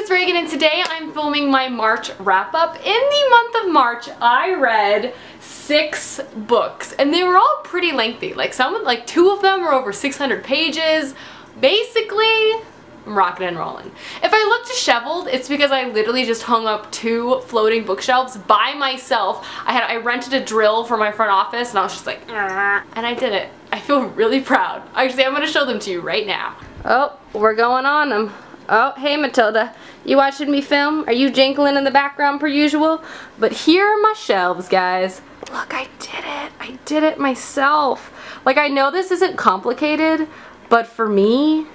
it's Reagan and today I'm filming my March wrap-up. In the month of March, I read 6 books and they were all pretty lengthy. Like 2 of them were over 600 pages. Basically, I'm rocking and rolling. If I look disheveled, it's because I literally just hung up 2 floating bookshelves by myself. I rented a drill for my front office and I was just like, and I did it. I feel really proud. Actually, I'm gonna show them to you right now. Oh, we're going on them. Oh, hey Matilda, you watching me film? Are you jingling in the background per usual? But here are my shelves, guys. Look, I did it. I did it myself. Like, I know this isn't complicated, but for me,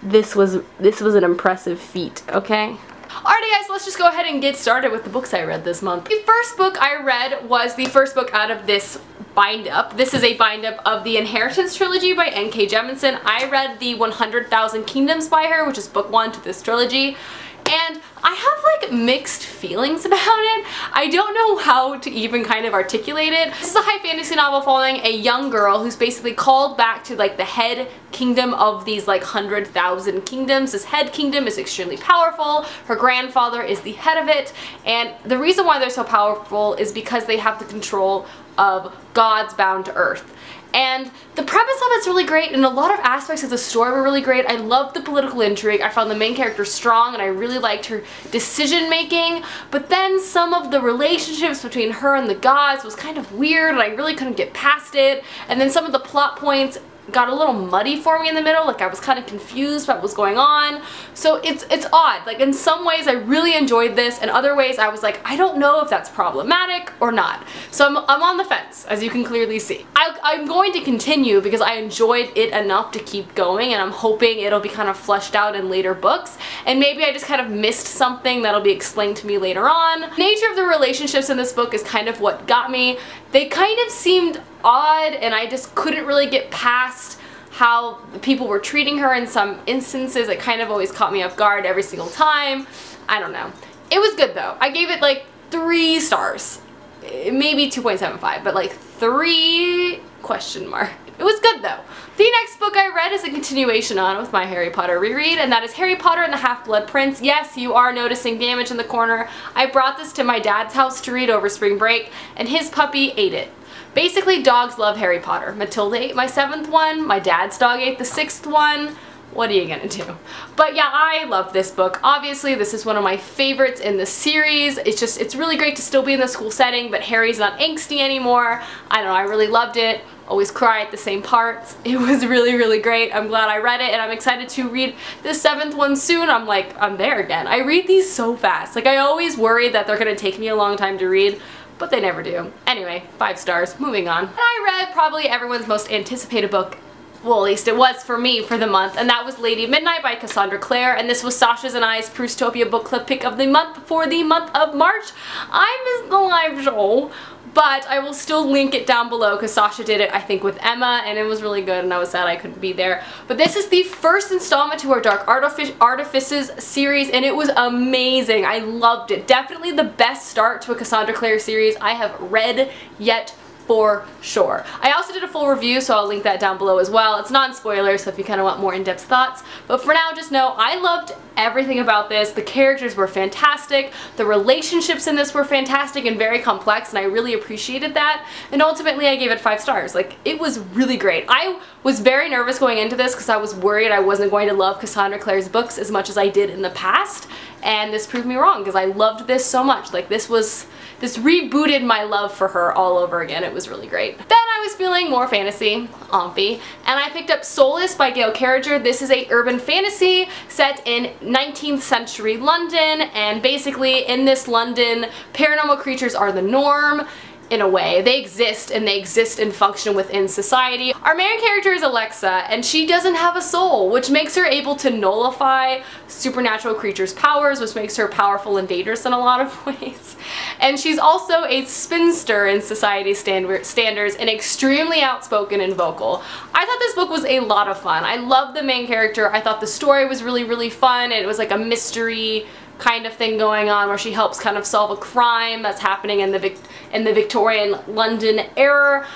this was an impressive feat, okay? Alrighty guys, let's just go ahead and get started with the books I read this month. The first book I read was the first book out of this bind-up. This is a bind-up of the Inheritance trilogy by N.K. Jemisin. I read the 100,000 Kingdoms by her, which is book 1 to this trilogy. And I have like mixed feelings about it. I don't know how to even kind of articulate it. This is a high fantasy novel following a young girl who's basically called back to like the head kingdom of these like 100,000 kingdoms. This head kingdom is extremely powerful. Her grandfather is the head of it. And the reason why they're so powerful is because they have the control of gods bound to earth. And the premise of it's really great, and a lot of aspects of the story were really great. I loved the political intrigue. I found the main character strong, and I really liked her decision making. But then some of the relationships between her and the gods was kind of weird, and I really couldn't get past it. And then some of the plot points got a little muddy for me in the middle. Like, I was kind of confused about what was going on. So it's odd. Like, in some ways I really enjoyed this, and other ways I was like, I don't know if that's problematic or not. So I'm on the fence, as you can clearly see. I'm going to continue because I enjoyed it enough to keep going, and I'm hoping it'll be kind of fleshed out in later books, and maybe I just kind of missed something that'll be explained to me later on. The nature of the relationships in this book is kind of what got me. They kind of seemed odd, and I just couldn't really get past how people were treating her in some instances. It kind of always caught me off guard every single time. I don't know. It was good though. I gave it like 3 stars. Maybe 2.75, but like 3 question mark. It was good though. The next book I read is a continuation on with my Harry Potter reread, and that is Harry Potter and the Half-Blood Prince. Yes, you are noticing damage in the corner. I brought this to my dad's house to read over spring break, and his puppy ate it. Basically, dogs love Harry Potter. Matilda ate my 7th one, my dad's dog ate the 6th one. What are you gonna do? But yeah, I love this book. Obviously, this is one of my favorites in the series. It's really great to still be in the school setting, but Harry's not angsty anymore. I don't know, I really loved it. Always cry at the same parts. It was really, really great. I'm glad I read it, and I'm excited to read the 7th one soon. I'm like, I'm there again. I read these so fast. Like, I always worry that they're gonna take me a long time to read, but they never do. Anyway, 5 stars, moving on. And I read probably everyone's most anticipated book, well, at least it was for me for the month, and that was Lady Midnight by Cassandra Clare, and this was Sasha's and I's Proustopia book club pick of the month for the month of March. I missed the live show, but I will still link it down below because Sasha did it, I think, with Emma, and it was really good, and I was sad I couldn't be there. But this is the first installment to our Dark Artifices series, and it was amazing. I loved it. Definitely the best start to a Cassandra Clare series I have read yet, for sure. I also did a full review, so I'll link that down below as well. It's non-spoiler, so if you kind of want more in-depth thoughts. But for now, just know I loved everything about this. The characters were fantastic. The relationships in this were fantastic and very complex, and I really appreciated that. And ultimately, I gave it 5 stars. Like, it was really great. I was very nervous going into this because I was worried I wasn't going to love Cassandra Clare's books as much as I did in the past. And this proved me wrong because I loved this so much. Like, this rebooted my love for her all over again. It was really great. Then I was feeling more fantasy, and I picked up Soulless by Gail Carriger. This is a urban fantasy set in 19th century London, and basically in this London, paranormal creatures are the norm. In a way. They exist, and they exist and function within society. Our main character is Alexa, and she doesn't have a soul, which makes her able to nullify supernatural creatures' powers, which makes her powerful and dangerous in a lot of ways. And she's also a spinster in society standards and extremely outspoken and vocal. I thought this book was a lot of fun. I loved the main character. I thought the story was really, really fun. It was like a mystery kind of thing going on where she helps kind of solve a crime that's happening in the Victorian London era.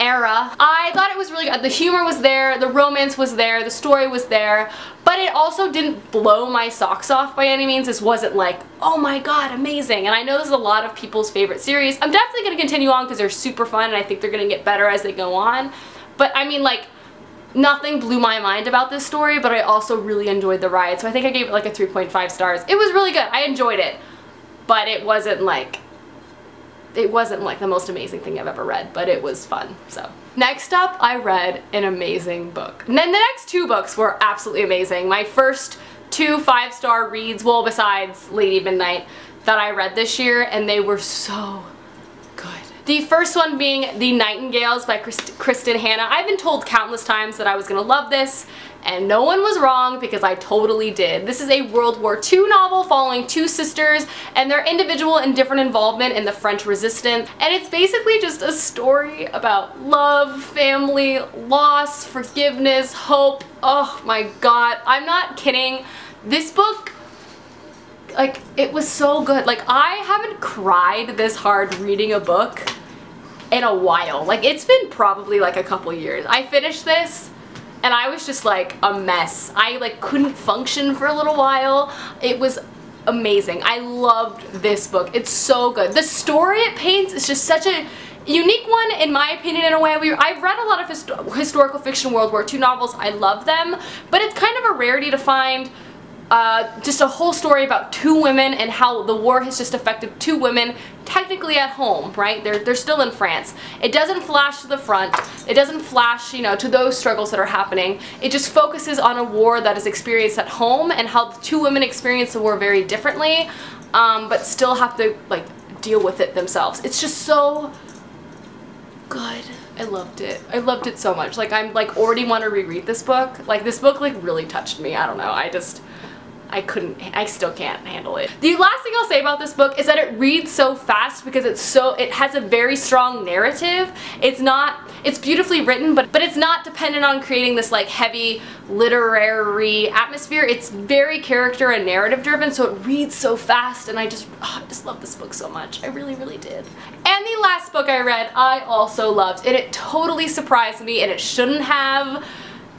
era. I thought it was really good. The humor was there, the romance was there, the story was there, but it also didn't blow my socks off by any means. This wasn't like, oh my god, amazing. And I know this is a lot of people's favorite series. I'm definitely going to continue on because they're super fun and I think they're going to get better as they go on. But I mean, like, nothing blew my mind about this story, but I also really enjoyed the ride. So I think I gave it like a 3.5 stars. It was really good. I enjoyed it. But it wasn't like the most amazing thing I've ever read, but it was fun. So next up, I read an amazing book. And then the next 2 books were absolutely amazing. My first 2 5-star reads, well, besides Lady Midnight, that I read this year, and they were so good. The first one being The Nightingales by Kristen Hanna. I've been told countless times that I was gonna love this, and no one was wrong because I totally did. This is a World War II novel following 2 sisters and their individual and different involvement in the French Resistance. And it's basically just a story about love, family, loss, forgiveness, hope. Oh my god, I'm not kidding. This book, like, it was so good. Like, I haven't cried this hard reading a book in a while. Like, it's been probably like a couple years. I finished this and I was just like a mess. I like couldn't function for a little while. It was amazing. I loved this book. It's so good. The story it paints is just such a unique one, in my opinion, in a way. I've read a lot of historical fiction World War II novels. I love them, but it's kind of a rarity to find just a whole story about 2 women and how the war has just affected 2 women technically at home, right? They're still in France. It doesn't flash to the front. It doesn't flash, you know, to those struggles that are happening. It just focuses on a war that is experienced at home and how the 2 women experience the war very differently, but still have to, like, deal with it themselves. It's just so good. I loved it. I loved it so much. Like, I'm like already want to reread this book. Like, this book like really touched me. I don't know. I still can't handle it. The last thing I'll say about this book is that it reads so fast because it has a very strong narrative. It's beautifully written, but it's not dependent on creating this like heavy literary atmosphere. It's very character and narrative driven, so it reads so fast, and I just love this book so much. I really, really did. And the last book I read, I also loved, and it totally surprised me, and it shouldn't have.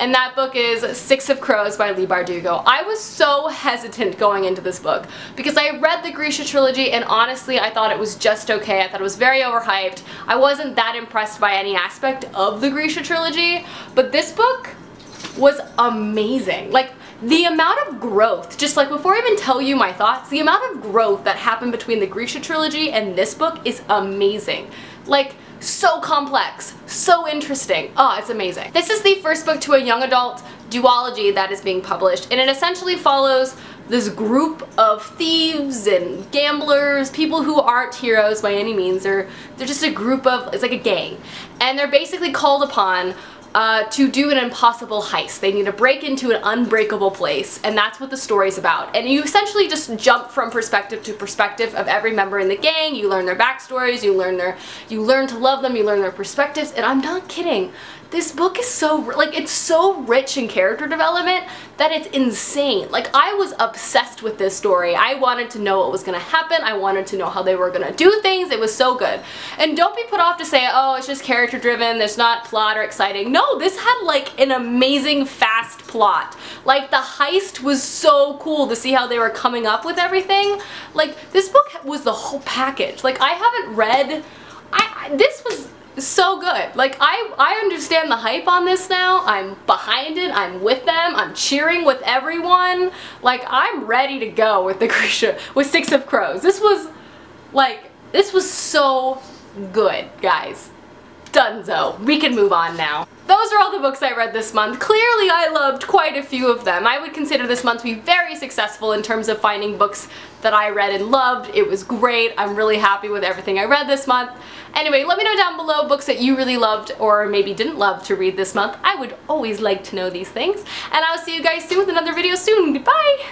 And that book is 6 of Crows by Leigh Bardugo. I was so hesitant going into this book because I read the Grisha trilogy and honestly I thought it was just okay. I thought it was very overhyped. I wasn't that impressed by any aspect of the Grisha trilogy, but this book was amazing. Like, the amount of growth, just like before I even tell you my thoughts, the amount of growth that happened between the Grisha trilogy and this book is amazing. Like, so complex, so interesting. Oh, it's amazing. This is the first book to a young adult duology that is being published, and it essentially follows this group of thieves and gamblers, people who aren't heroes by any means. They're just a group of, it's like a gang, and they're basically called upon to do an impossible heist. They need to break into an unbreakable place, and that's what the story's about. And you essentially just jump from perspective to perspective of every member in the gang. You learn their backstories, you learn to love them, you learn their perspectives, and I'm not kidding. This book is so, like, it's so rich in character development that it's insane. Like, I was obsessed with this story. I wanted to know what was gonna happen. I wanted to know how they were gonna do things. It was so good. And don't be put off to say, oh, it's just character driven, there's not plot or exciting. No, this had like an amazing fast plot. Like, the heist was so cool to see how they were coming up with everything. Like, this book was the whole package. Like, I haven't read, this was so good. Like, I understand the hype on this now. I'm behind it. I'm with them. I'm cheering with everyone. Like, I'm ready to go with the Grisha, with 6 of Crows. This was, like, this was so good, guys. Dunzo. We can move on now. Those are all the books I read this month. Clearly I loved quite a few of them. I would consider this month to be very successful in terms of finding books that I read and loved. It was great. I'm really happy with everything I read this month. Anyway, let me know down below books that you really loved or maybe didn't love to read this month. I would always like to know these things. And I'll see you guys soon with another video soon. Goodbye!